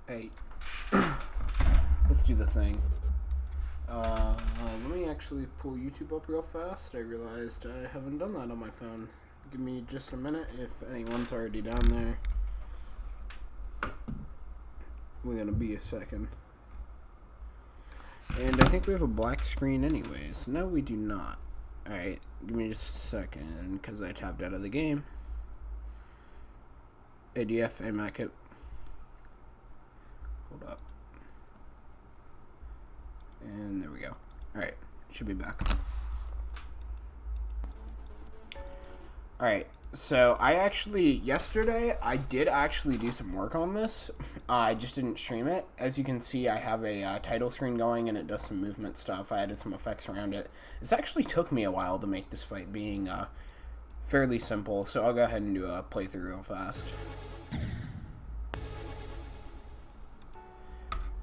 Hey, let's do the thing. Let me actually pull YouTube up real fast. I realized I haven't done that on my phone. Give me just a minute if anyone's already down there. We're gonna be a second. And I think we have a black screen anyways. No, we do not. Alright, give me just a second because I tapped out of the game. ADF, AMAC. Hold up. And there we go. Alright, should be back. Alright, so yesterday, I did actually do some work on this. I just didn't stream it. As you can see, I have a title screen going and it does some movement stuff. I added some effects around it. This actually took me a while to make despite being fairly simple, so I'll go ahead and do a playthrough real fast.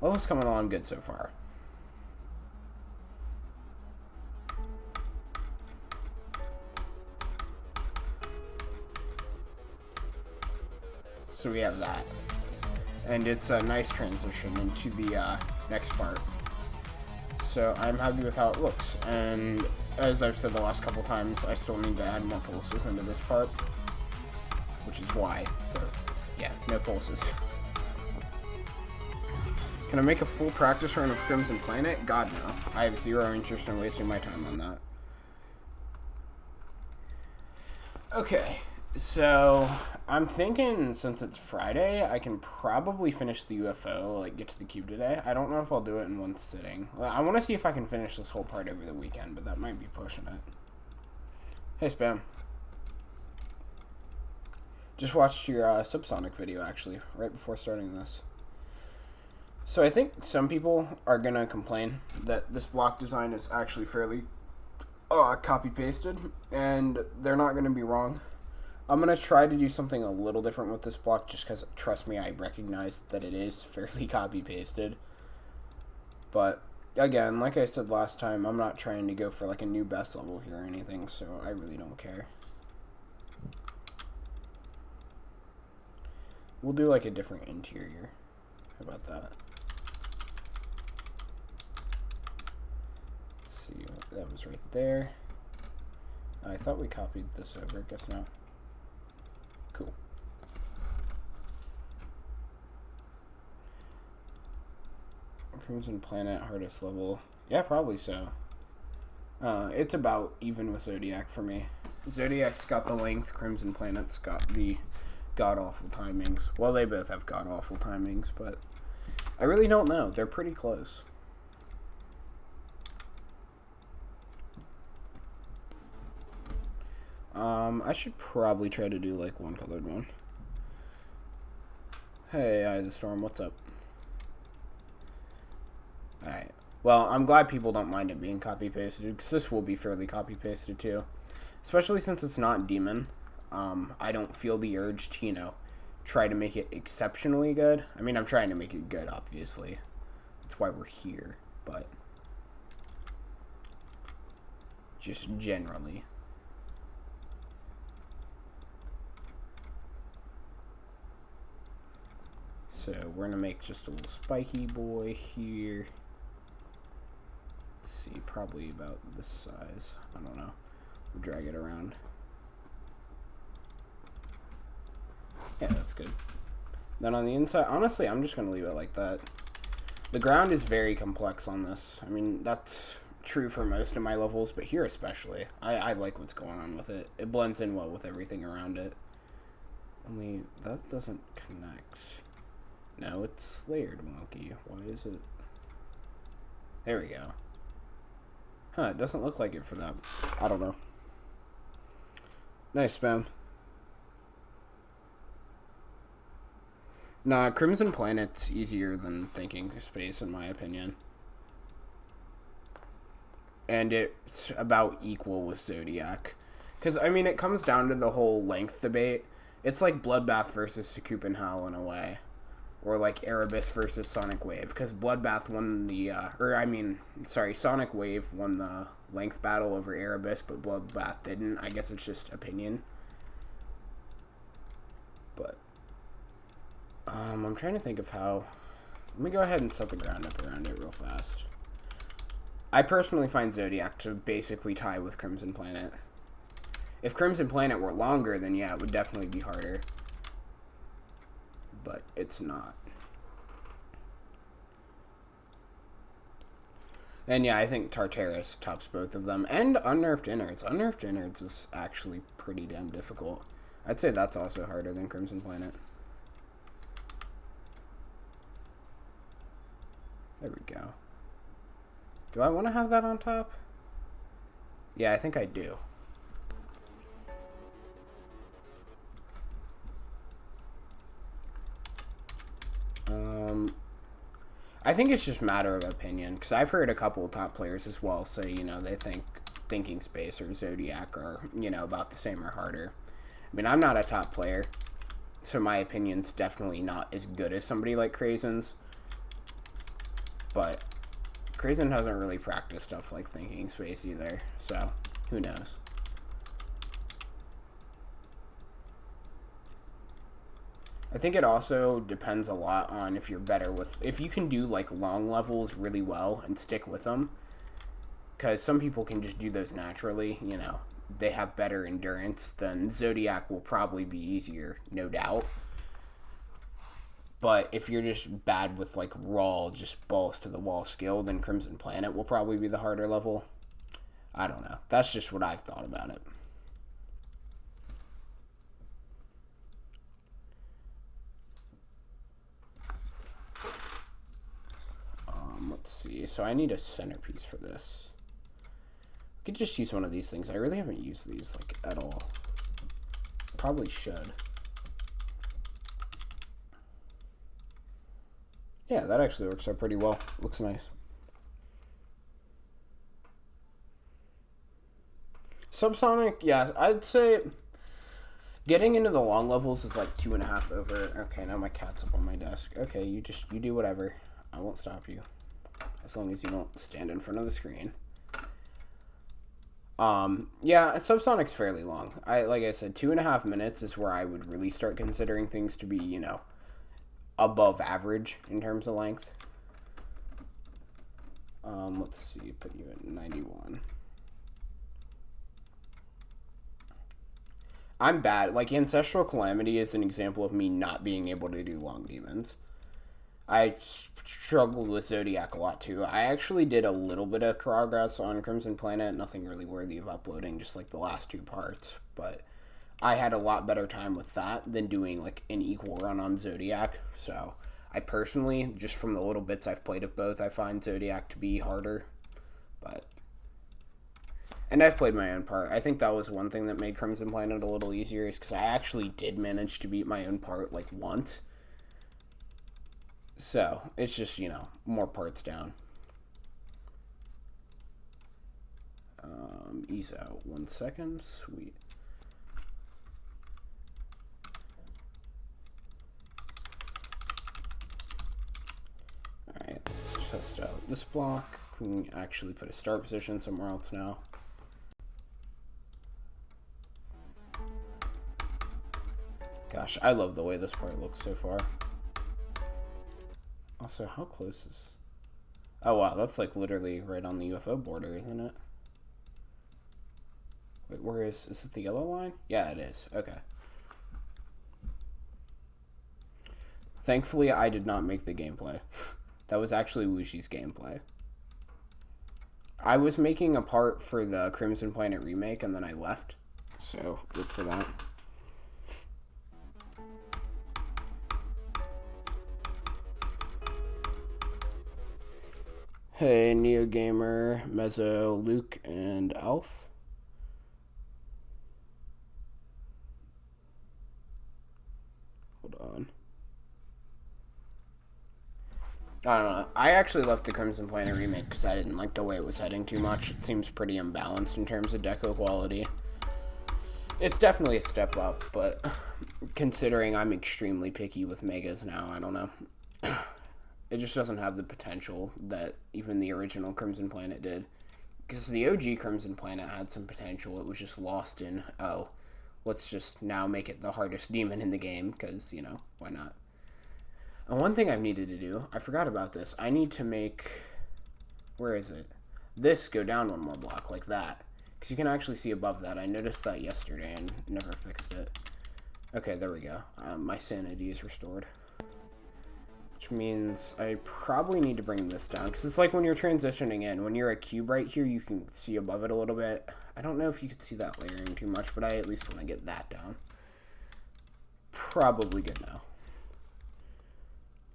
Level's coming along good so far. So we have that. And it's a nice transition into the next part. So I'm happy with how it looks. And as I've said the last couple times, I still need to add more pulses into this part. Which is why. Yeah, no pulses. Can I make a full practice run of Crimson Planet? God, no. I have zero interest in wasting my time on that. Okay, so I'm thinking since it's Friday, I can probably finish the UFO, like get to the cube today. I don't know if I'll do it in one sitting. I want to see if I can finish this whole part over the weekend, but that might be pushing it. Hey, Spam. Just watched your Subsonic video, actually, right before starting this. So I think some people are going to complain that this block design is actually fairly copy-pasted, and they're not going to be wrong. I'm going to try to do something a little different with this block just because, trust me, I recognize that it is fairly copy-pasted. But, again, like I said last time, I'm not trying to go for like a new best level here or anything, so I really don't care. We'll do like a different interior. How about that? See, that was right there. I thought we copied this over, guess not. Cool. Crimson Planet, hardest level. Yeah, probably so. It's about even with Zodiac for me. Zodiac's got the length, Crimson Planet's got the god-awful timings. Well, they both have god-awful timings, but I really don't know. They're pretty close. I should probably try to do like one colored one. Hey, Eye of the Storm, what's up? Alright. Well, I'm glad people don't mind it being copy-pasted, because this will be fairly copy-pasted too. Especially since it's not Demon. I don't feel the urge to, you know, try to make it exceptionally good. I mean, I'm trying to make it good, obviously. That's why we're here, but just generally. So we're gonna make just a little spiky boy here. Let's see, probably about this size. I don't know. We'll drag it around. Yeah, that's good. Then on the inside, honestly, I'm just gonna leave it like that. The ground is very complex on this. I mean, that's true for most of my levels, but here especially. I like what's going on with it. It blends in well with everything around it. Only that doesn't connect. No, it's layered wonky. Why is it? There we go. Huh, it doesn't look like it for that. I don't know. Nice, Spam. Nah, Crimson Planet's easier than Thinking Space, in my opinion. And it's about equal with Zodiac. Because, I mean, it comes down to the whole length debate. It's like Bloodbath versus Secupenhal in a way. Or like Erebus versus Sonic Wave, because Bloodbath won the, Sonic Wave won the length battle over Erebus, but Bloodbath didn't. I guess it's just opinion. But, I'm trying to think of how Let me go ahead and set the ground up around it real fast. I personally find Zodiac to basically tie with Crimson Planet. If Crimson Planet were longer, then yeah, it would definitely be harder. But it's not. And yeah, I think Tartarus tops both of them. And Unnerved Innards. Unnerved Innards is actually pretty damn difficult. I'd say that's also harder than Crimson Planet. There we go. Do I want to have that on top? Yeah, I think I do. I think it's just a matter of opinion, because I've heard a couple of top players as well say, you know, they think Thinking Space or Zodiac are, you know, about the same or harder. I mean, I'm not a top player, so my opinion's definitely not as good as somebody like Krazen's. But Krazen hasn't really practiced stuff like Thinking Space either, so who knows. I think it also depends a lot on if you're better with... If you can do, like, long levels really well and stick with them. Because some people can just do those naturally, you know. They have better endurance, then Zodiac will probably be easier, no doubt. But if you're just bad with, like, raw, just balls-to-the-wall skill, then Crimson Planet will probably be the harder level. I don't know. That's just what I've thought about it. Let's see. So I need a centerpiece for this. I could just use one of these things. I really haven't used these, like, at all. Probably should. Yeah, that actually works out pretty well. Looks nice. Subsonic, yeah, I'd say getting into the long levels is like 2.5 over. Okay, now my cat's up on my desk. Okay, you do whatever. I won't stop you. As long as you don't stand in front of the screen. Yeah, Subsonic's fairly long. Like I said, 2.5 minutes is where I would really start considering things to be, you know, above average in terms of length. Let's see, put you at 91. I'm bad. Like, Ancestral Calamity is an example of me not being able to do long demons. I struggled with Zodiac a lot, too. I actually did a little bit of progress on Crimson Planet. Nothing really worthy of uploading, just, like, the last 2 parts. But I had a lot better time with that than doing, like, an equal run on Zodiac. So, I personally, just from the little bits I've played of both, I find Zodiac to be harder. But... And I've played my own part. I think that was one thing that made Crimson Planet a little easier, is because I actually did manage to beat my own part, like, once. So, it's just, you know, more parts down. Ease out 1 second. Sweet. Alright, let's test out this block. We can actually put a start position somewhere else now. Gosh, I love the way this part looks so far. Also, how close is... Oh, wow, that's like literally right on the UFO border, isn't it? Wait, where is... Is it the yellow line? Yeah, it is. Okay. Thankfully, I did not make the gameplay. That was actually Wushi's gameplay. I was making a part for the Crimson Planet remake, and then I left. So, good for that. Hey, Neo Gamer, Mezzo, Luke, and Alf. Hold on. I don't know. I actually left the Crimson Planet remake because I didn't like the way it was heading too much. It seems pretty imbalanced in terms of deco quality. It's definitely a step up, but considering I'm extremely picky with Megas now, I don't know. It just doesn't have the potential that even the original Crimson Planet did. Because the OG Crimson Planet had some potential. It was just lost in, oh, let's just now make it the hardest demon in the game, because, you know, why not? And one thing I've needed to do, I forgot about this. I need to make, where is it? This go down one more block, like that. Because you can actually see above that. I noticed that yesterday and never fixed it. Okay, there we go. My sanity is restored. Which means I probably need to bring this down. Because it's like when you're transitioning in. When you're a cube right here, you can see above it a little bit. I don't know if you could see that layering too much, but I at least want to get that down. Probably good now.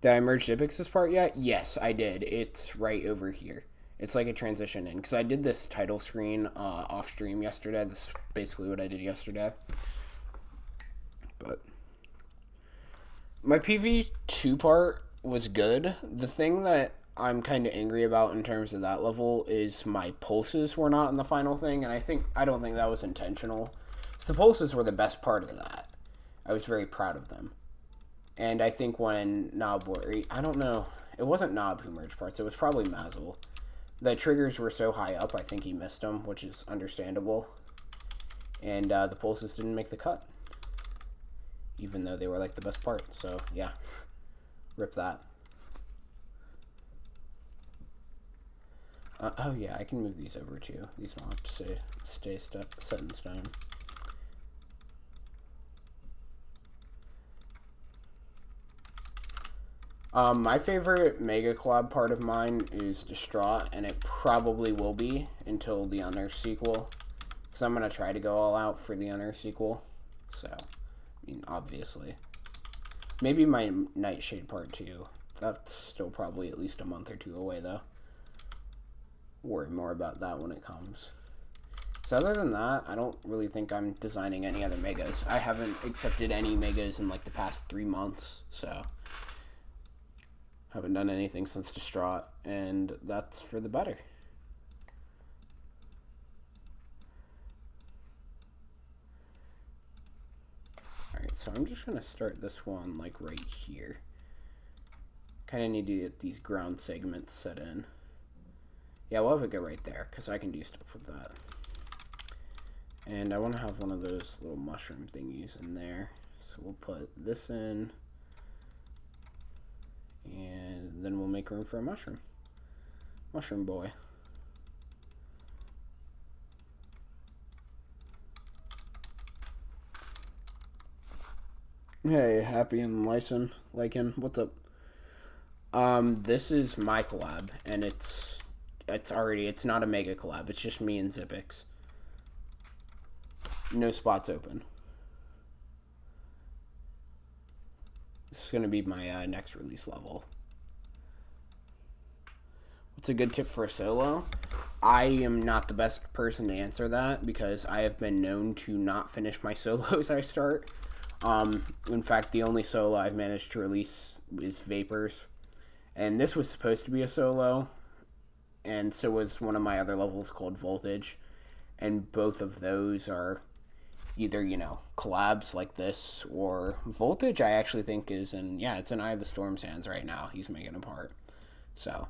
Did I merge Zipix this part yet? Yes, I did. It's right over here. It's like a transition in. Because I did this title screen off stream yesterday. This is basically what I did yesterday. But my PV2 part was good. The thing that I'm kind of angry about in terms of that level is my pulses were not in the final thing. And I don't think that was intentional. So the pulses were the best part of that. I was very proud of them. And I think when Nob, I don't know, it wasn't Nob who merged parts, it was probably Mazel. The triggers were so high up, I think he missed them, which is understandable. And the pulses didn't make the cut. Even though they were like the best part, so yeah, rip that. Oh yeah, I can move these over too. These don't have to stay set in stone. My favorite Mega Collab part of mine is Distraught, and it probably will be until the Unearth sequel. Because I'm going to try to go all out for the Unearth sequel. So, I mean, obviously. Maybe my Nightshade part 2. That's still probably at least a month or two away, though. Worry more about that when it comes. So other than that, I don't really think I'm designing any other Megas. I haven't accepted any Megas in like the past 3 months, so... Haven't done anything since Distraught, and that's for the better. Alright, so I'm just going to start this one, like, right here. Kind of need to get these ground segments set in. Yeah, we'll have it go right there, because I can do stuff with that. And I want to have one of those little mushroom thingies in there. So we'll put this in. And then we'll make room for a mushroom. Mushroom boy. Hey, Happy and Lyson, what's up? This is my collab, and it's not a mega collab, it's just me and Zipix. No spots open. This is going to be my next release level. What's a good tip for a solo? I am not the best person to answer that because I have been known to not finish my solos I start. In fact, the only solo I've managed to release is Vapors. And this was supposed to be a solo, and so was one of my other levels called Voltage. And both of those are either, you know, collabs like this, or Voltage I actually think is in, yeah, it's in Eye of the Storm's hands right now. He's making a part. So,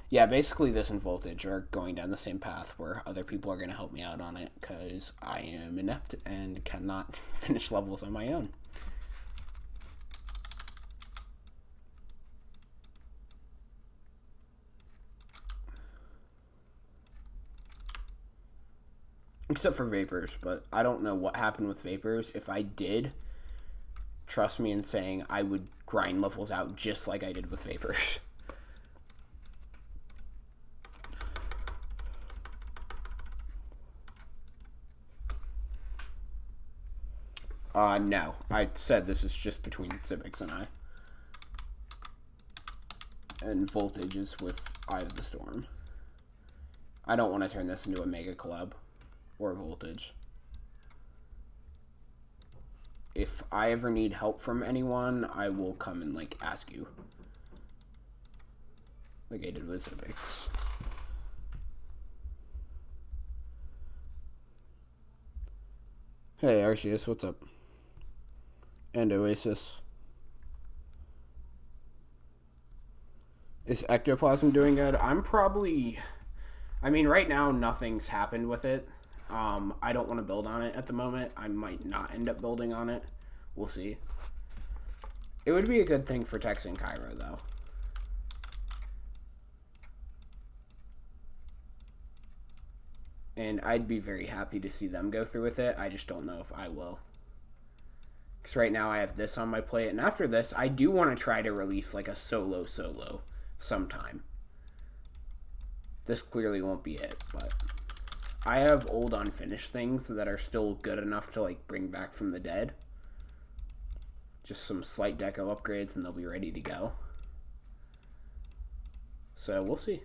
yeah, basically this and Voltage are going down the same path where other people are going to help me out on it because I am inept and cannot finish levels on my own. Except for Vapors, but I don't know what happened with Vapors. If I did, trust me in saying I would grind levels out just like I did with Vapors. No. I said this is just between Zipix and I. And Voltage is with Eye of the Storm. I don't want to turn this into a mega collab. Or Voltage. If I ever need help from anyone, I will come and, like, ask you. Like I did with Zipix. Hey, Arceus, what's up? And Oasis. Is Ectoplasm doing good? I'm probably... I mean, right now, nothing's happened with it. I don't want to build on it at the moment. I might not end up building on it. We'll see. It would be a good thing for Tex and Cairo, though. And I'd be very happy to see them go through with it. I just don't know if I will. Because right now I have this on my plate. And after this, I do want to try to release like a solo sometime. This clearly won't be it, but I have old unfinished things that are still good enough to like bring back from the dead. Just some slight deco upgrades and they'll be ready to go. So we'll see.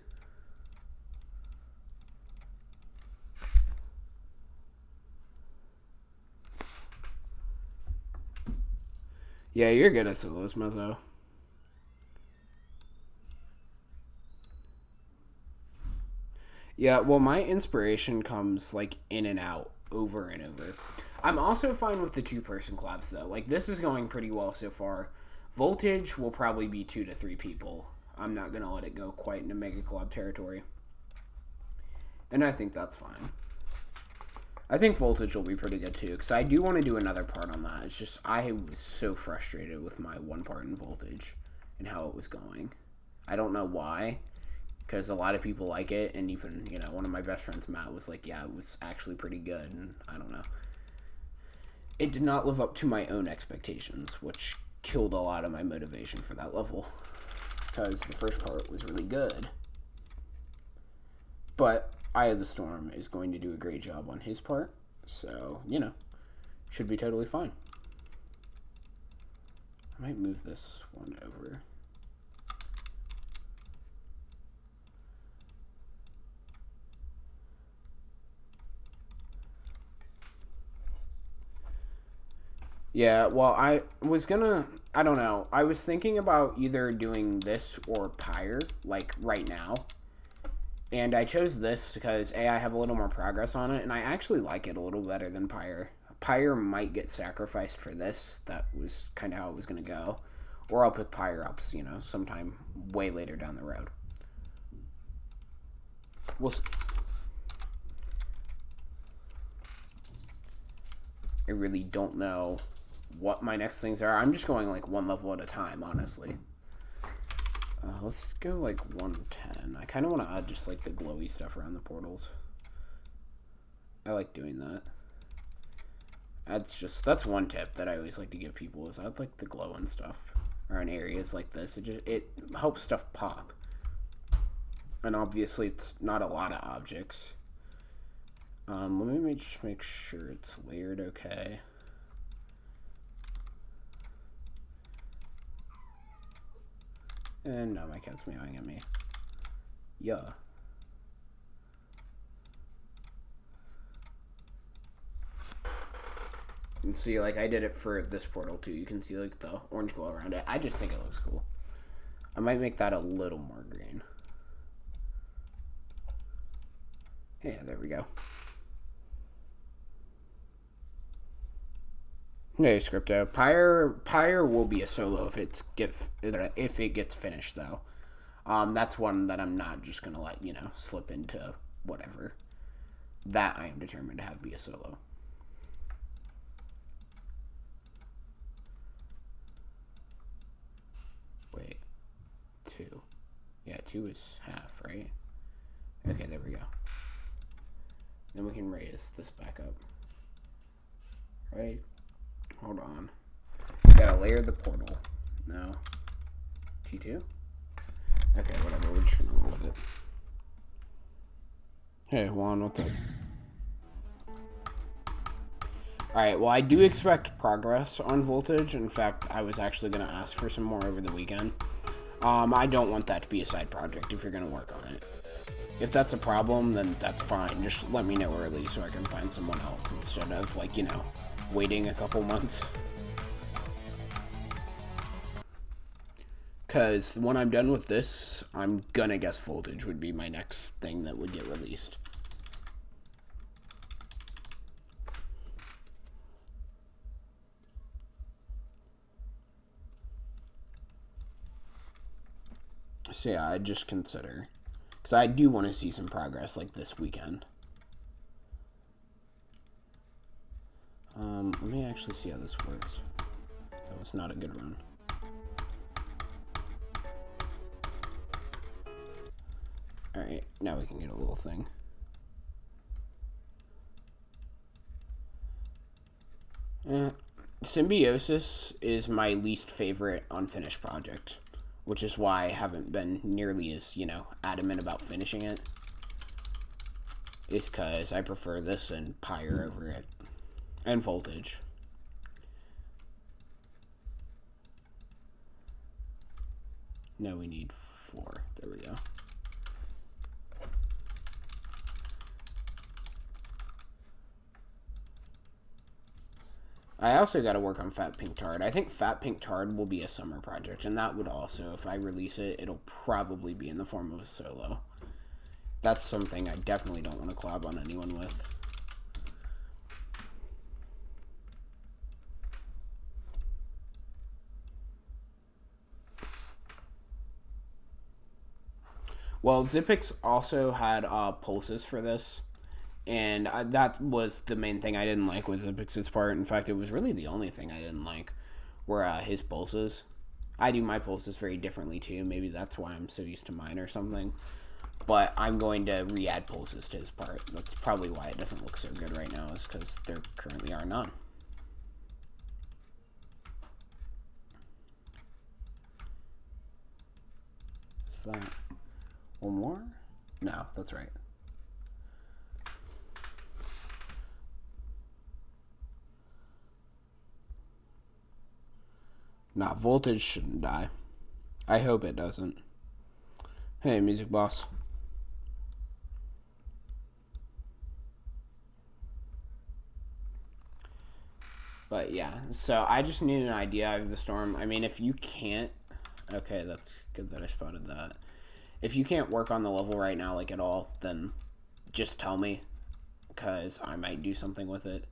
Yeah, you're good at solos, Mezzo. Yeah, well, my inspiration comes, like, in and out, over and over. I'm also fine with the two-person collabs, though. Like, this is going pretty well so far. Voltage will probably be 2 to 3 people. I'm not going to let it go quite into Mega Collab territory. And I think that's fine. I think Voltage will be pretty good too, because I do want to do another part on that. It's just, I was so frustrated with my one part in Voltage and how it was going. I don't know why, because a lot of people like it, and even, you know, one of my best friends, Matt, was like, yeah, it was actually pretty good, and I don't know. It did not live up to my own expectations, which killed a lot of my motivation for that level, because the first part was really good. But Eye of the Storm is going to do a great job on his part, so, you know, should be totally fine. I might move this one over. Yeah, well, I don't know. I was thinking about either doing this or Pyre, like, right now. And I chose this because, A, I have a little more progress on it, and I actually like it a little better than Pyre. Pyre might get sacrificed for this. That was kind of how it was going to go. Or I'll pick Pyre up, you know, sometime way later down the road. We'll see. I really don't know what my next things are. I'm just going, like, one level at a time, honestly. Let's go, like, 110. I kind of want to add just, like, the glowy stuff around the portals. I like doing that. That's one tip that I always like to give people, is add, like, the glow and stuff around areas like this. It helps stuff pop. And obviously, it's not a lot of objects. Let me just make sure it's layered okay. And now my cat's meowing at me. Yeah. You can see, like, I did it for this portal too. You can see, like, the orange glow around it. I just think it looks cool. I might make that a little more green. Yeah, there we go. Hey, Scripto. Pyre will be a solo if it gets finished, though. That's one that I'm not just gonna let, you know, slip into whatever. That I am determined to have be a solo. Wait, 2. Yeah, 2 is half, right? Okay, there we go. Then we can raise this back up. Right? Hold on. Gotta layer the portal. No. T2? Okay, whatever. We're just gonna roll with it. Hey, Juan, what's up? Alright, well, I do expect progress on Voltage. In fact, I was actually gonna ask for some more over the weekend. I don't want that to be a side project if you're gonna work on it. If that's a problem, then that's fine. Just let me know early so I can find someone else instead of, like, you know, waiting a couple months. Because when I'm done with this, I'm gonna guess Voltage would be my next thing that would get released. So yeah, I'd just consider. Because I do want to see some progress, like, this weekend. Let me actually see how this works. That was not a good run. Now we can get a little thing. Symbiosis is my least favorite unfinished project, which is why I haven't been nearly as, adamant about finishing it. Is because I prefer this and Pyre over it. And Voltage. No, we need 4. There we go. I also got to work on Fat Pink Tard. I think Fat Pink Tard will be a summer project, and that would also, if I release it, it'll probably be in the form of a solo. That's something I definitely don't want to collab on anyone with. Well, Zippix also had pulses for this. And that was the main thing I didn't like with Zippix's part. In fact, it was really the only thing I didn't like were his pulses. I do my pulses very differently too. Maybe that's why I'm so used to mine or something. But I'm going to re-add pulses to his part. That's probably why it doesn't look so good right now, is because there currently are none. Is that one more? No, that's right. Nah, Voltage shouldn't die. I hope it doesn't. Hey, Music Boss. But yeah, so I just need an idea of the storm. I mean, if you can't... Okay, that's good that I spotted that. If you can't work on the level right now, like, at all, then just tell me, because I might do something with it.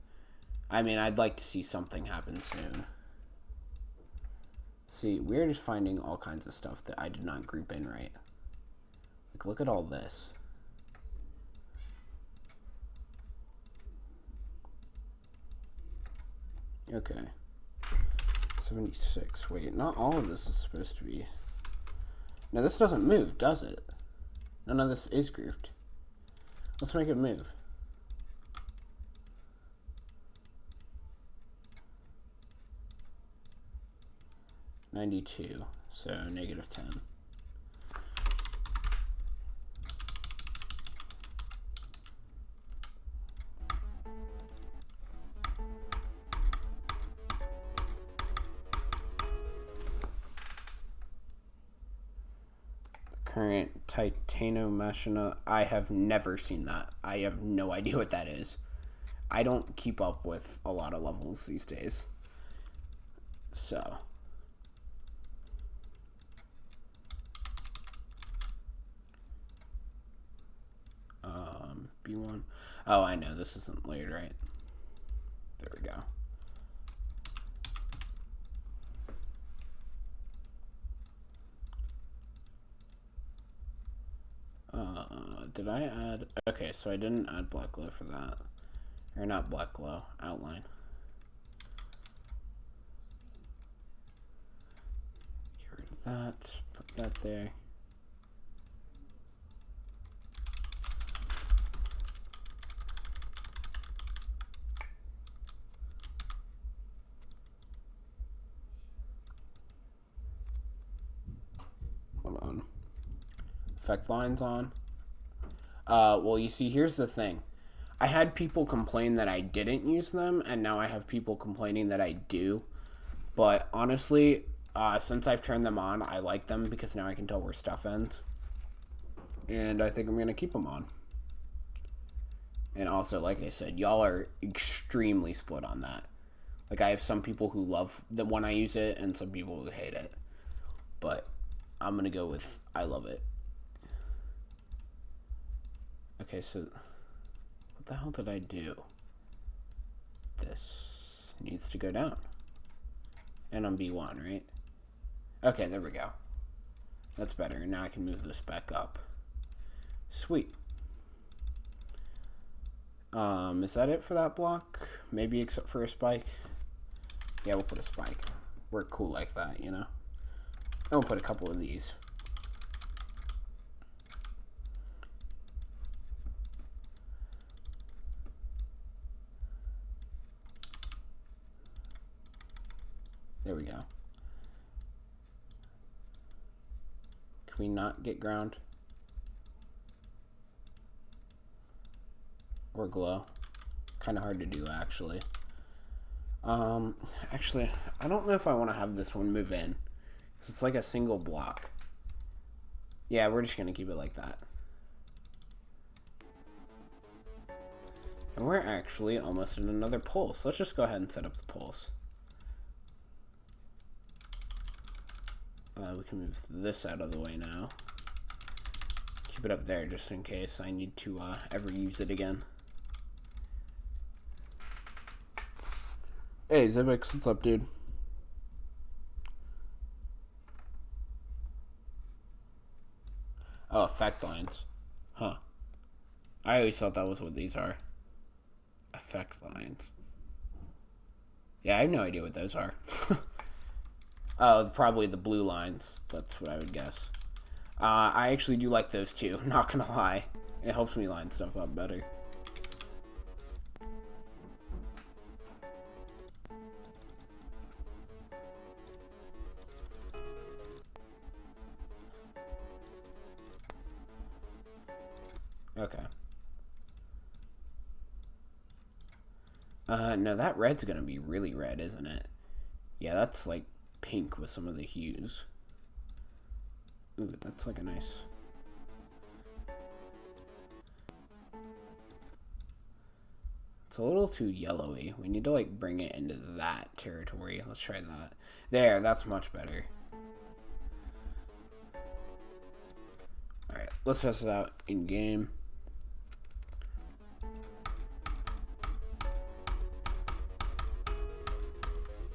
I mean, I'd like to see something happen soon. See, we're just finding all kinds of stuff that I did not group in right. Like, look at all this. Okay. 76. Wait, not all of this is supposed to be... Now, this doesn't move, does it? None of this is grouped. Let's make it move. -92, so -10. Current Titanomachina. I have never seen that. I have no idea what that is. I don't keep up with a lot of levels these days. So... B1. Oh, I know. This isn't layered, right? There we go. Did I add... Okay, so I didn't add black glow for that. Or not black glow, outline. Get rid of that. Put that there. Hold on. Effect lines on. Well, you see, here's the thing. I had people complain that I didn't use them, and now I have people complaining that I do. But honestly, since I've turned them on, I like them because now I can tell where stuff ends. And I think I'm going to keep them on. And also, like I said, y'all are extremely split on that. Like, I have some people who love the when I use it, and some people who hate it. But I'm going to go with I love it. Okay, so what the hell did I do? This needs to go down. And on B1, right? Okay, there we go. That's better. Now I can move this back up. Sweet. Is that it for that block? Maybe except for a spike? Yeah, we'll put a spike. We're cool like that, you know? And we'll put a couple of these. There we go. Can we not get ground? Or glow? Kind of hard to do, actually. Actually, I don't know if I want to have this one move in. So it's like a single block. Yeah, we're just going to keep it like that. And we're actually almost in another pulse. Let's just go ahead and set up the pulse. We can move this out of the way now. Keep it up there just in case I need to ever use it again. Hey, Zibix, what's up, dude? Oh, effect lines. Huh. I always thought that was what these are. Effect lines. Yeah, I have no idea what those are. Oh, probably the blue lines. That's what I would guess. I actually do like those too, not gonna lie. It helps me line stuff up better. Okay. No, that red's gonna be really red, isn't it? Yeah, that's like pink with some of the hues. Ooh, that's like a nice... It's a little too yellowy. We need to like bring it into that territory. Let's try that. There, that's much better. Alright, let's test it out in game.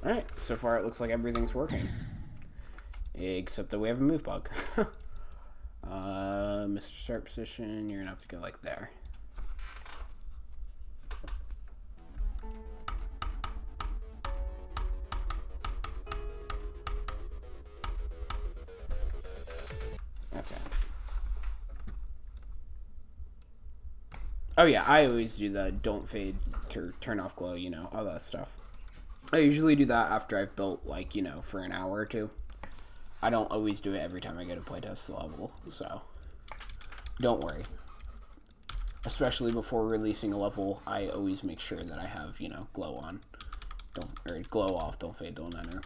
Alright, so far it looks like everything's working. Except that we have a move bug. Mr. Start position, you're gonna have to go like there. Okay. Oh yeah, I always do the don't fade to turn off glow, you know, all that stuff. I usually do that after I've built, like, you know, for an hour or two. I don't always do it every time I go to playtest the level, so don't worry. Especially before releasing a level, I always make sure that I have, you know, glow on. Or glow off, don't fade, don't enter.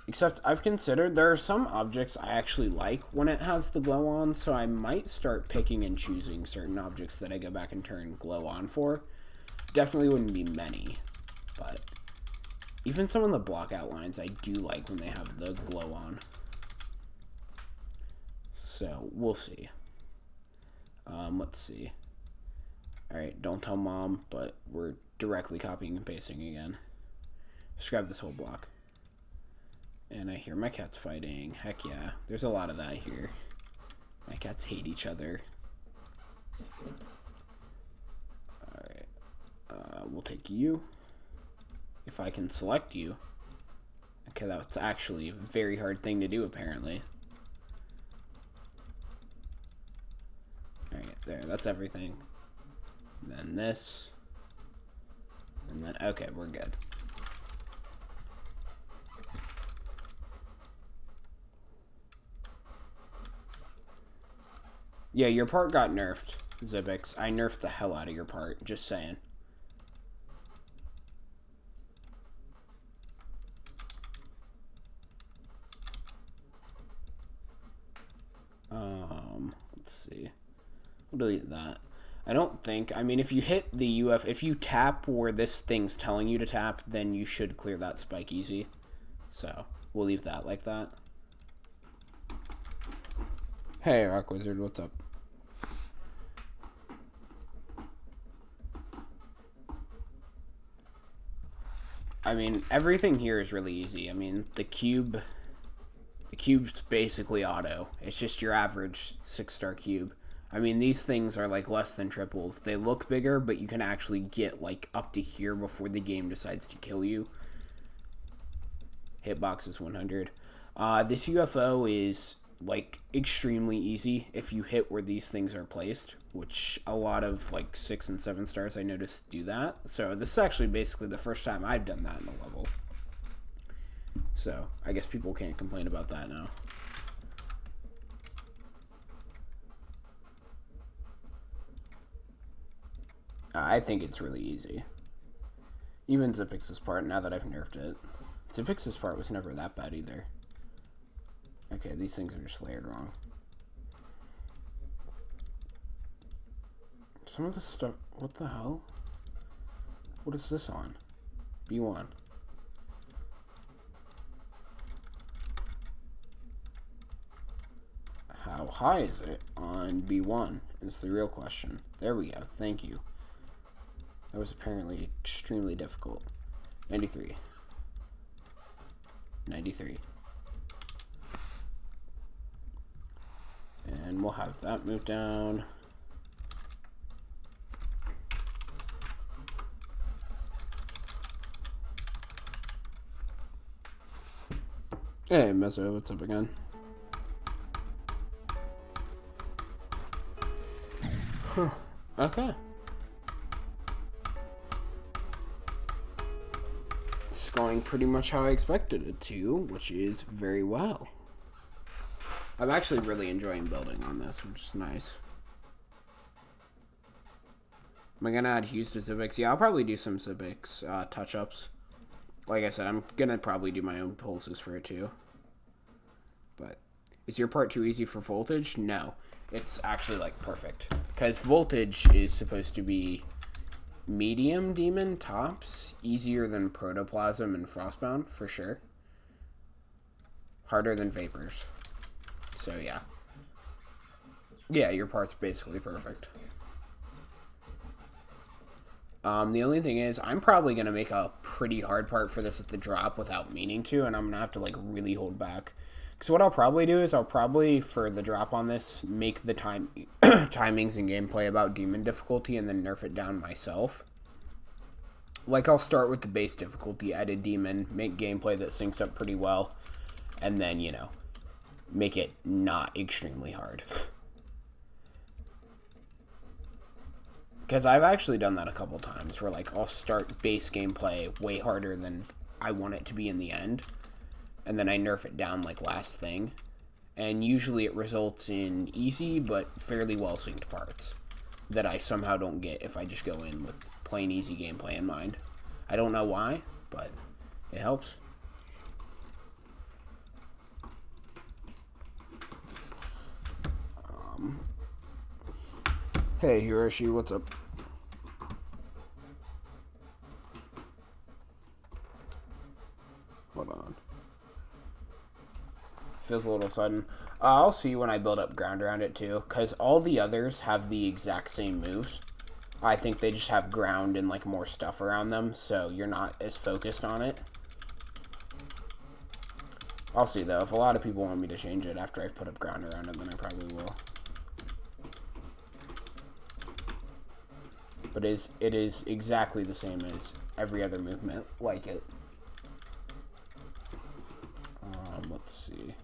Except I've considered there are some objects I actually like when it has the glow on, so I might start picking and choosing certain objects that I go back and turn glow on for. Definitely wouldn't be many. But even some of the block outlines I do like when they have the glow on. So we'll see. Let's see. Alright, don't tell mom, but we're directly copying and pasting again. Just grab this whole block. And I hear my cats fighting. Heck yeah. There's a lot of that here. My cats hate each other. Alright. We'll take you. If I can select you. Okay, that's actually a very hard thing to do, apparently. Alright, there, that's everything. And then this. And then, okay, we're good. Yeah, your part got nerfed, Zibix. I nerfed the hell out of your part, just saying. Let's see. We'll delete that. I don't think, I mean, if you hit the if you tap where this thing's telling you to tap, then you should clear that spike easy. So, we'll leave that like that. Hey, Rock Wizard, what's up? I mean, everything here is really easy. I mean, the cube's basically auto. It's just your average 6-star cube. I mean, these things are like less than triples. They look bigger, but you can actually get like up to here before the game decides to kill you. Hitbox is 100. This UFO is like extremely easy if you hit where these things are placed, which a lot of like 6 and 7 stars I noticed do that. So this is actually basically the first time I've done that in a level. So, I guess people can't complain about that now. I think it's really easy. Even Zipix's part, now that I've nerfed it. Zipix's part was never that bad either. Okay, these things are just layered wrong. Some of the stuff... What the hell? What is this on? B1. How high is it on B1 is the real question. There we go. Thank you. That was apparently extremely difficult. 93. 93. And we'll have that move down. Hey, Mezzo, what's up again? Huh. Okay. It's going pretty much how I expected it to, which is very well. I'm actually really enjoying building on this, which is nice. Am I gonna add hues to Zipix? Yeah, I'll probably do some Zipix touch-ups. Like I said, I'm gonna probably do my own pulses for it too. But is your part too easy for voltage? No, it's actually like perfect, because voltage is supposed to be medium demon tops, easier than protoplasm and frostbound for sure, harder than vapors. So yeah, your part's basically perfect. The only thing is, I'm probably going to make a pretty hard part for this at the drop without meaning to, and I'm going to have to, like, really hold back. So what I'll probably do is I'll probably, for the drop on this, make the timings and gameplay about demon difficulty and then nerf it down myself. Like, I'll start with the base difficulty, add a demon, make gameplay that syncs up pretty well, and then, you know, make it not extremely hard. Because I've actually done that a couple times, where, like, I'll start base gameplay way harder than I want it to be in the end, and then I nerf it down, like, last thing, and usually it results in easy but fairly well-synced parts that I somehow don't get if I just go in with plain easy gameplay in mind. I don't know why, but it helps. Hey, Hiroshi, what's up? Hold on. Feels a little sudden. I'll see when I build up ground around it, too, because all the others have the exact same moves. I think they just have ground and, like, more stuff around them, so you're not as focused on it. I'll see, though. If a lot of people want me to change it after I put up ground around it, then I probably will. But it is exactly the same as every other movement like it. Let's see.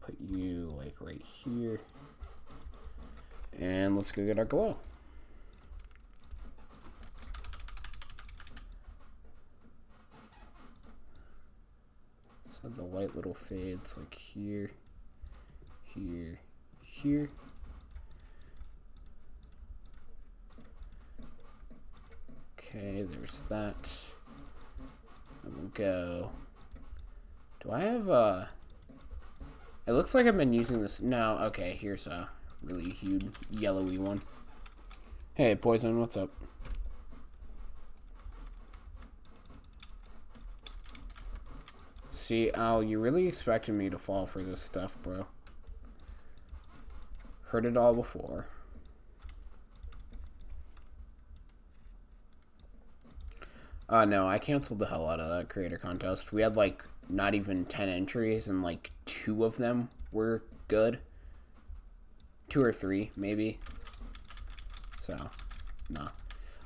Put you like right here. And let's go get our glow. So the light little fades like here, here, here. Okay, there's that. And we'll go. Do I have it looks like I've been using this. No, okay, here's a really huge yellowy one. Hey, Poison, what's up? See, Al, you really expected me to fall for this stuff, bro. Heard it all before. No, I canceled the hell out of that creator contest. We had, like, not even 10 entries, and, like, 2 of them were good. 2 or 3, maybe. So, no.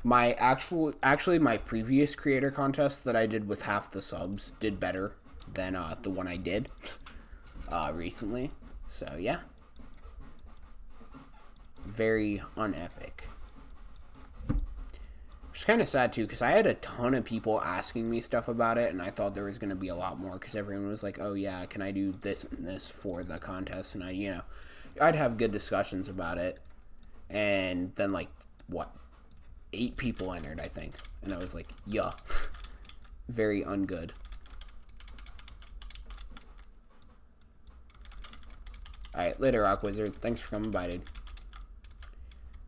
Actually, my previous creator contest that I did with half the subs did better than, the one I did, recently. So, yeah. Very unepic. Which is kind of sad too, because I had a ton of people asking me stuff about it, and I thought there was going to be a lot more, because everyone was like, oh yeah, can I do this and this for the contest? And I'd have good discussions about it. And then, like, what? 8 people entered, I think. And I was like, yeah. Very ungood. Alright, later, Rock Wizard. Thanks for coming by, dude.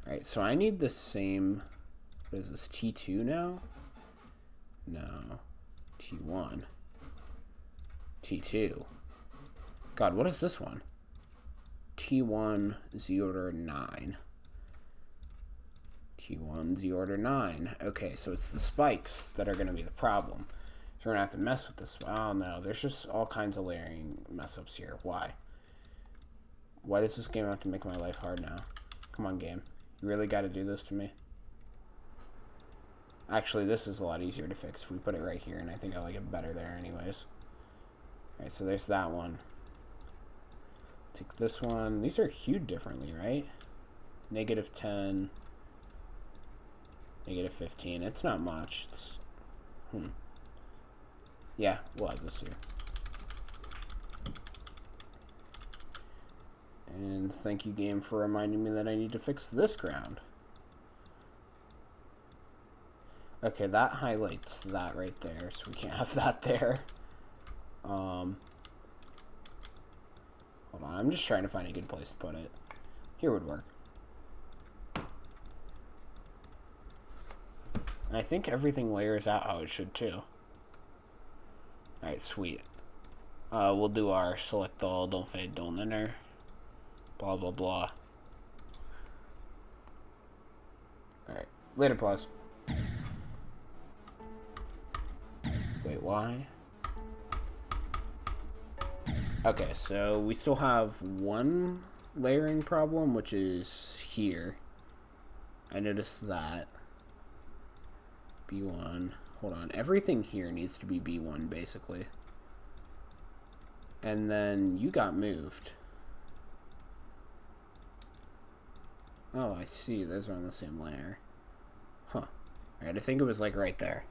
Alright, so I need the same... What is this, T2 now? No. T1. T2. God, what is this one? T1 Z order 9. T1 Z order 9. Okay, so it's the spikes that are going to be the problem. So we're going to have to mess with this. Oh no, there's just all kinds of layering mess ups here. Why? Why does this game have to make my life hard now? Come on, game. You really got to do this to me? Actually, this is a lot easier to fix if we put it right here, and I think I like it better there anyways. Alright, so there's that one. Take this one. These are hued differently, right? -10. -15. It's not much. It's... Yeah, we'll have this here. And thank you, game, for reminding me that I need to fix this ground. Okay, that highlights that right there, so we can't have that there. Hold on, I'm just trying to find a good place to put it. Here would work. And I think everything layers out how it should too. Alright, sweet. We'll do our select all, don't fade, don't enter. Blah, blah, blah. Alright, later, plus. Wait, why? Okay, so we still have one layering problem, which is here. I noticed that. B1. Hold on. Everything here needs to be B1, basically. And then you got moved. Oh, I see. Those are on the same layer. Huh. Alright, I think it was like right there.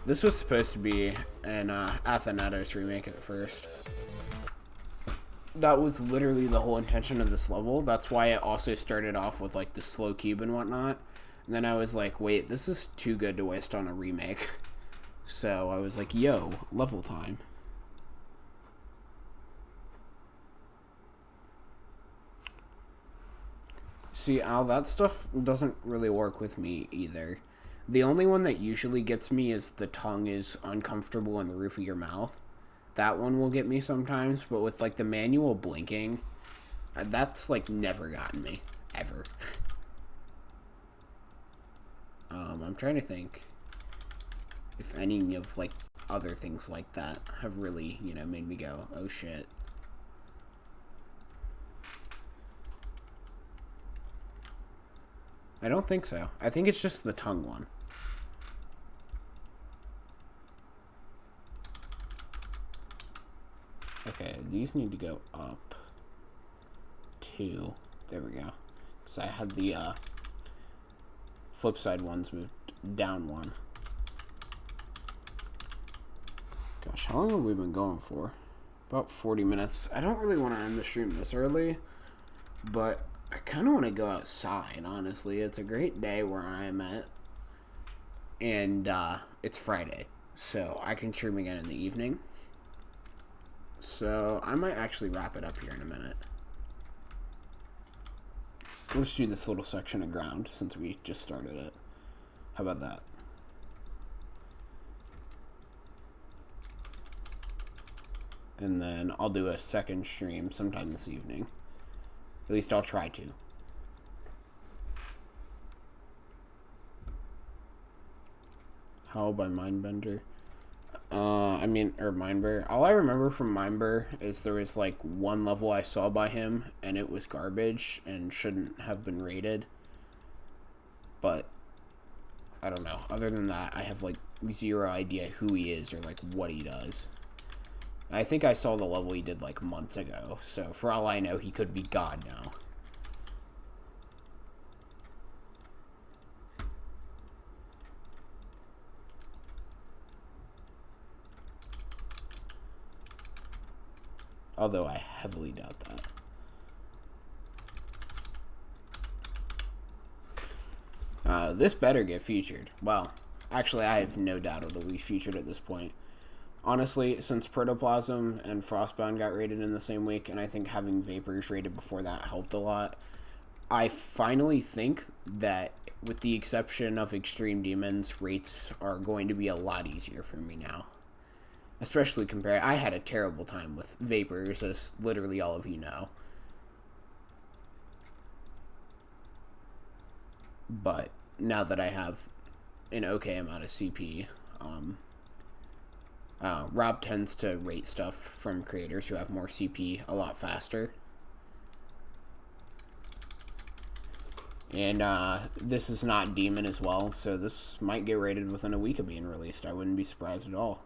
This was supposed to be an Athenatos remake at first. That was literally the whole intention of this level. That's why it also started off with like the slow cube and whatnot. And then I was like, wait, this is too good to waste on a remake. So I was like, yo, level time. See, Al, that stuff doesn't really work with me either. The only one that usually gets me is the tongue is uncomfortable in the roof of your mouth. That one will get me sometimes, but with like the manual blinking, that's like never gotten me, ever. I'm trying to think if any of like other things like that have really, you know, made me go, oh shit. I don't think so. I think it's just the tongue one. Okay, these need to go up 2. There we go. Because I had the flip side ones moved down 1. Gosh, how long have we been going for? About 40 minutes. I don't really want to end the stream this early, but I kind of want to go outside, honestly. It's a great day where I'm at, and it's Friday, so I can stream again in the evening. So I might actually wrap it up here in a minute. We'll just do this little section of ground since we just started it. How about that? And then I'll do a second stream sometime this evening. At least I'll try to. How by Mindbender? Or Mindbur. All I remember from Mindbur is there was like one level I saw by him and it was garbage and shouldn't have been rated. But I don't know. Other than that, I have like zero idea who he is or like what he does. I think I saw the level he did like months ago, so for all I know, he could be God now. Although I heavily doubt that. This better get featured. Well, actually, I have no doubt it'll be featured at this point. Honestly, since Protoplasm and Frostbound got rated in the same week, and I think having Vapors rated before that helped a lot, I finally think that, with the exception of Extreme Demons, rates are going to be a lot easier for me now. Especially compared, I had a terrible time with Vapors, as literally all of you know. But now that I have an okay amount of CP, Rob tends to rate stuff from creators who have more CP a lot faster. And this is not Demon as well, so this might get rated within a week of being released. I wouldn't be surprised at all.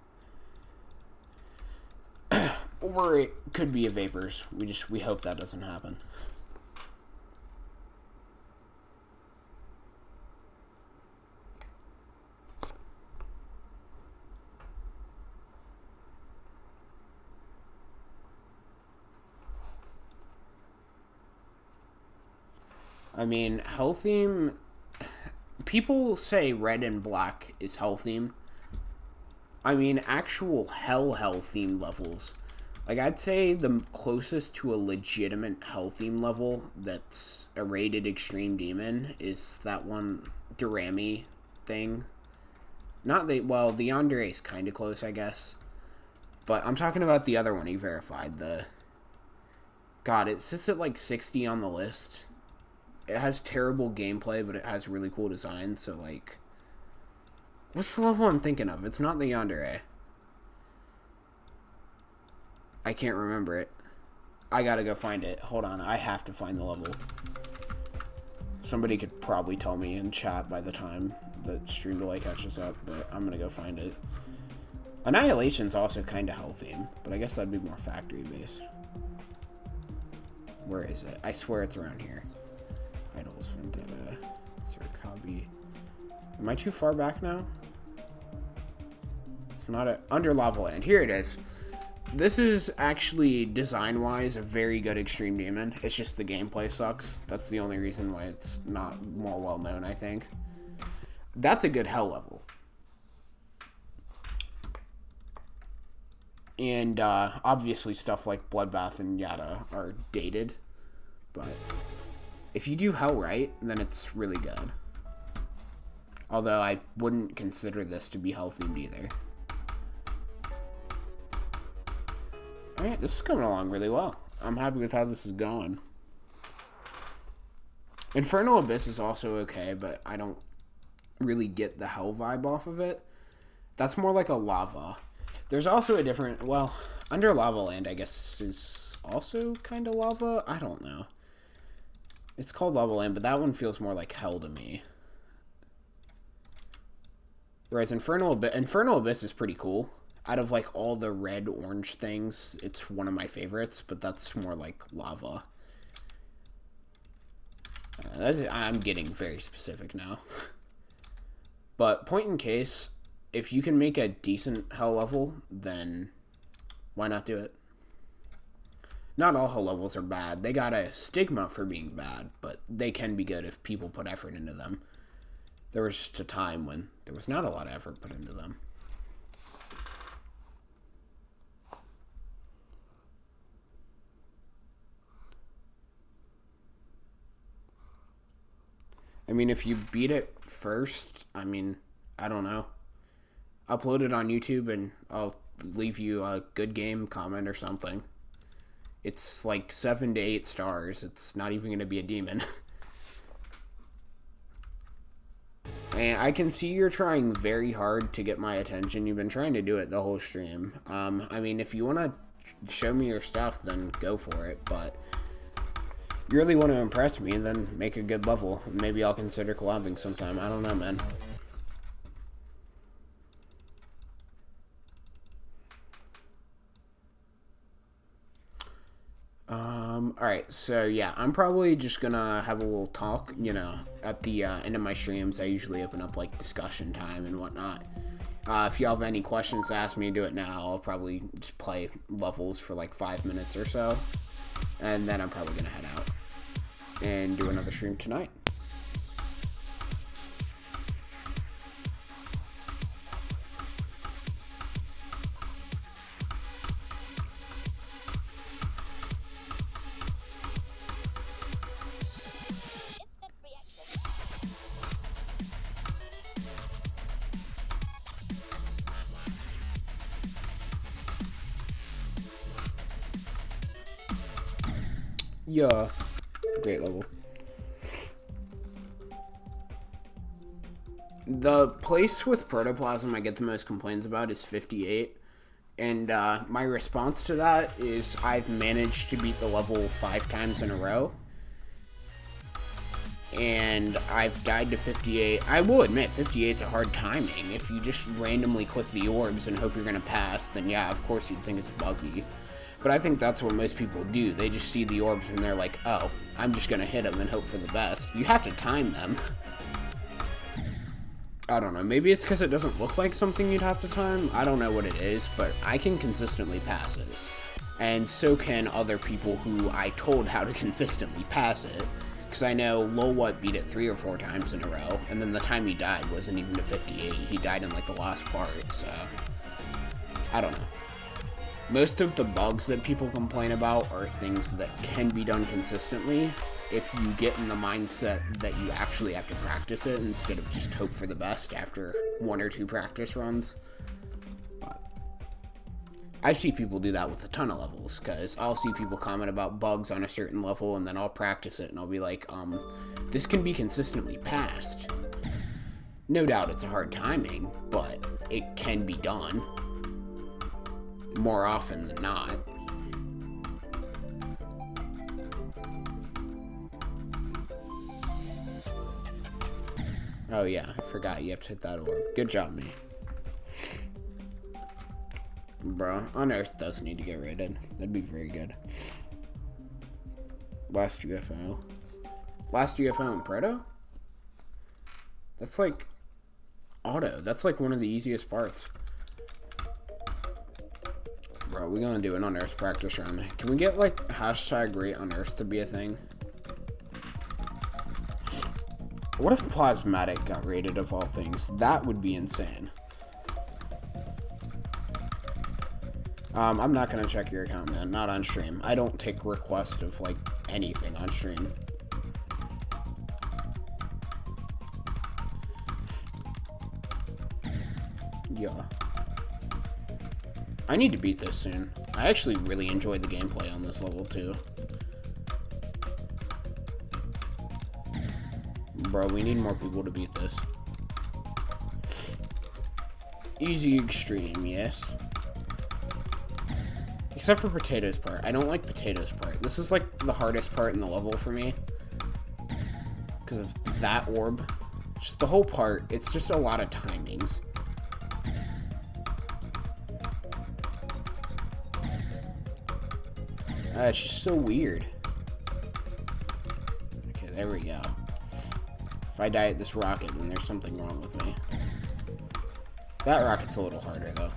Or it could be a Vapors. We hope that doesn't happen. I mean, Hell Theme... People say red and black is Hell Theme. I mean, actual Hell theme levels. Like, I'd say the closest to a legitimate Hell theme level that's a rated Extreme Demon is that one Durami thing. Not the... Well, the Yandere is kind of close, I guess. But I'm talking about the other one he verified. The... God, it sits at like 60 on the list. It has terrible gameplay, but it has really cool design, so, like... What's the level I'm thinking of? It's not the Yandere. I can't remember it. I gotta go find it. Hold on, I have to find the level. Somebody could probably tell me in chat by the time the stream delay catches up, but I'm gonna go find it. Annihilation's also kind of Hell theme, but I guess that'd be more factory-based. Where is it? I swear it's around here. Idols, Vendetta, Zerkabi. Am I too far back now? It's not a... Under Lava Land. Here it is. This is actually, design-wise, a very good Extreme Demon. It's just the gameplay sucks. That's the only reason why it's not more well-known, I think. That's a good Hell level. And, obviously stuff like Bloodbath and Yada are dated. But if you do Hell right, then it's really good. Although I wouldn't consider this to be Hell themed either. Alright, this is coming along really well. I'm happy with how this is going. Infernal Abyss is also okay, but I don't really get the Hell vibe off of it. That's more like a lava. There's also a different... Well, Under Lava Land, I guess, is also kind of lava? I don't know. It's called Lava Land, but that one feels more like Hell to me. Whereas Infernal Abyss is pretty cool. Out of, like, all the red-orange things, it's one of my favorites, but that's more like lava. I'm getting very specific now. But, point in case, if you can make a decent Hell level, then why not do it? Not all Hell levels are bad. They got a stigma for being bad, but they can be good if people put effort into them. There was just a time when there was not a lot of effort put into them. I mean, if you beat it first, I mean, I don't know. Upload it on YouTube and I'll leave you a good game comment or something. It's like 7 to 8 stars. It's not even going to be a demon. And I can see you're trying very hard to get my attention. You've been trying to do it the whole stream. I mean, if you want to show me your stuff, then go for it. But you really want to impress me, then make a good level. Maybe I'll consider collabing sometime. I don't know, man. Alright, so yeah, I'm probably just gonna have a little talk, you know, at the end of my streams. I usually open up, like, discussion time and whatnot. If you have any questions to ask me, do it now. I'll probably just play levels for, like, 5 minutes or so. And then I'm probably gonna head out and do another stream tonight. Yeah, great level. The place with protoplasm I get the most complaints about is 58, and my response to that is I've managed to beat the level 5 times in a row, and I've died to 58. I will admit, 58's a hard timing. If you just randomly click the orbs and hope you're gonna pass, then yeah, of course you'd think it's buggy. But I think that's what most people do. They just see the orbs and they're like, oh, I'm just gonna hit them and hope for the best. You have to time them. I don't know, maybe it's because it doesn't look like something you'd have to time. I don't know what it is, but I can consistently pass it. And so can other people who I told how to consistently pass it. Because I know Lolwut beat it 3 or 4 times in a row, and then the time he died wasn't even to 58. He died in like the last part, so I don't know. Most of the bugs that people complain about are things that can be done consistently if you get in the mindset that you actually have to practice it instead of just hope for the best after 1 or 2 practice runs. But I see people do that with a ton of levels, because I'll see people comment about bugs on a certain level and then I'll practice it and I'll be like, this can be consistently passed. No doubt it's a hard timing, but it can be done. More often than not. Oh yeah, I forgot you have to hit that orb. Good job, me. Bro, Unearth does need to get rated. That'd be very good. Last UFO. Last UFO in Proto? That's like auto. That's like one of the easiest parts. Bro, we're gonna do an Unearth practice run. Can we get, like, hashtag rate Unearth to be a thing? What if Plasmatic got rated of all things? That would be insane. I'm not gonna check your account, man. Not on stream. I don't take requests of, like, anything on stream. Yeah. I need to beat this soon. I actually really enjoyed the gameplay on this level, too. Bro, we need more people to beat this. Easy extreme, yes. Except for Potatoes part. I don't like Potatoes part. This is, like, the hardest part in the level for me. Because of that orb. Just the whole part, it's just a lot of timings. It's just so weird. Okay, there we go. If I die at this rocket, then there's something wrong with me. That rocket's a little harder, though.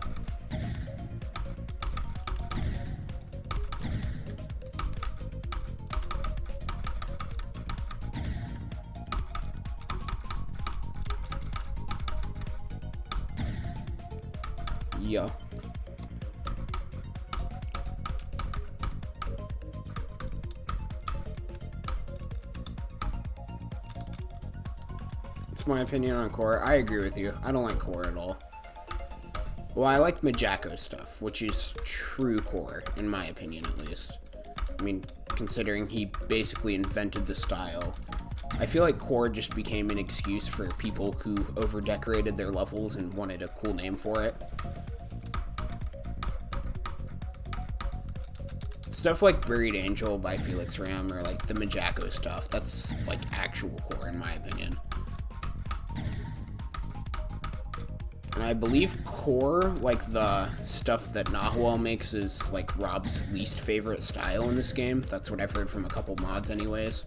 Yeah. My opinion on core. I agree with you. I don't like core at all. Well, I like Majako's stuff, which is true core, in my opinion at least. I mean, considering he basically invented the style. I feel like core just became an excuse for people who over-decorated their levels and wanted a cool name for it. Stuff like Buried Angel by Felix Ram or like the Majako stuff, that's like actual core in my opinion. And I believe core, like the stuff that Nahuel makes, is like Rob's least favorite style in this game. That's what I've heard from a couple mods anyways.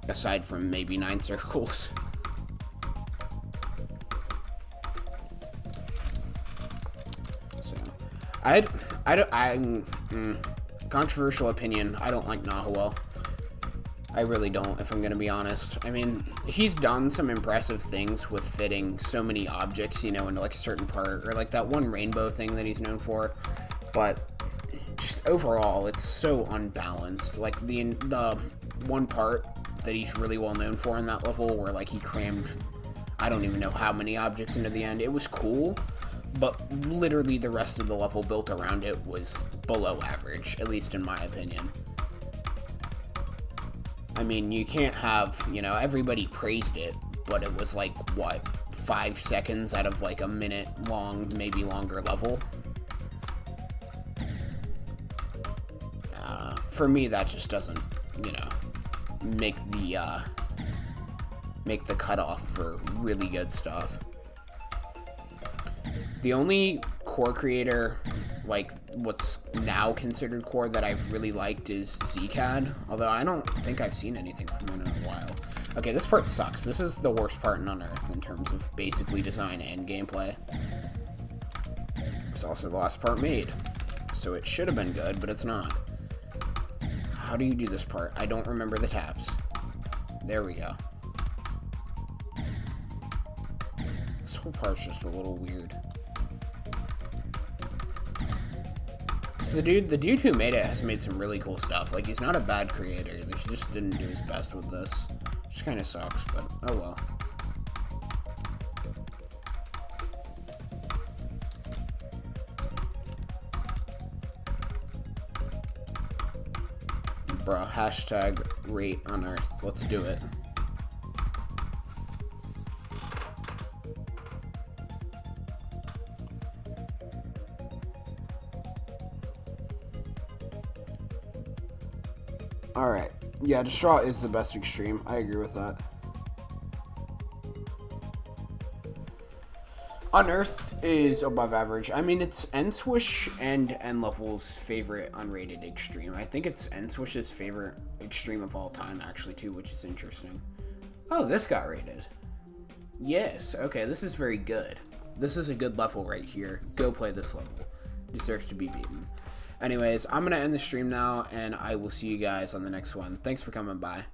Aside from maybe 9 circles. So, controversial opinion, I don't like Nahuel. I really don't, if I'm gonna be honest. I mean, he's done some impressive things with fitting so many objects, you know, into like a certain part, or like that one rainbow thing that he's known for, but just overall, it's so unbalanced. Like the one part that he's really well known for in that level, where like he crammed, I don't even know how many objects into the end. It was cool, but literally the rest of the level built around it was below average, at least in my opinion. I mean, you can't have, you know, everybody praised it, but it was like, what, 5 seconds out of like a minute long, maybe longer level? For me, that just doesn't, you know, make the cutoff for really good stuff. The only core creator, like, what's now considered core that I've really liked is ZCAD, although I don't think I've seen anything from him in a while. Okay, this part sucks. This is the worst part in Unearthed in terms of basically design and gameplay. It's also the last part made, so it should have been good, but it's not. How do you do this part? I don't remember the tabs. There we go. This whole part's just a little weird. The dude who made it has made some really cool stuff. Like, he's not a bad creator. He just didn't do his best with this. Which kind of sucks, but oh well. Bruh, hashtag rate Unearthed. Let's do it. Alright. Yeah, Distraught is the best extreme. I agree with that. Unearthed is above average. I mean, it's N-Swish and N-Level's favorite unrated extreme. I think it's N-Swish's favorite extreme of all time, actually, too, which is interesting. Oh, this got rated. Yes. Okay, this is very good. This is a good level right here. Go play this level. Deserves to be beaten. Anyways, I'm going to end the stream now, and I will see you guys on the next one. Thanks for coming by.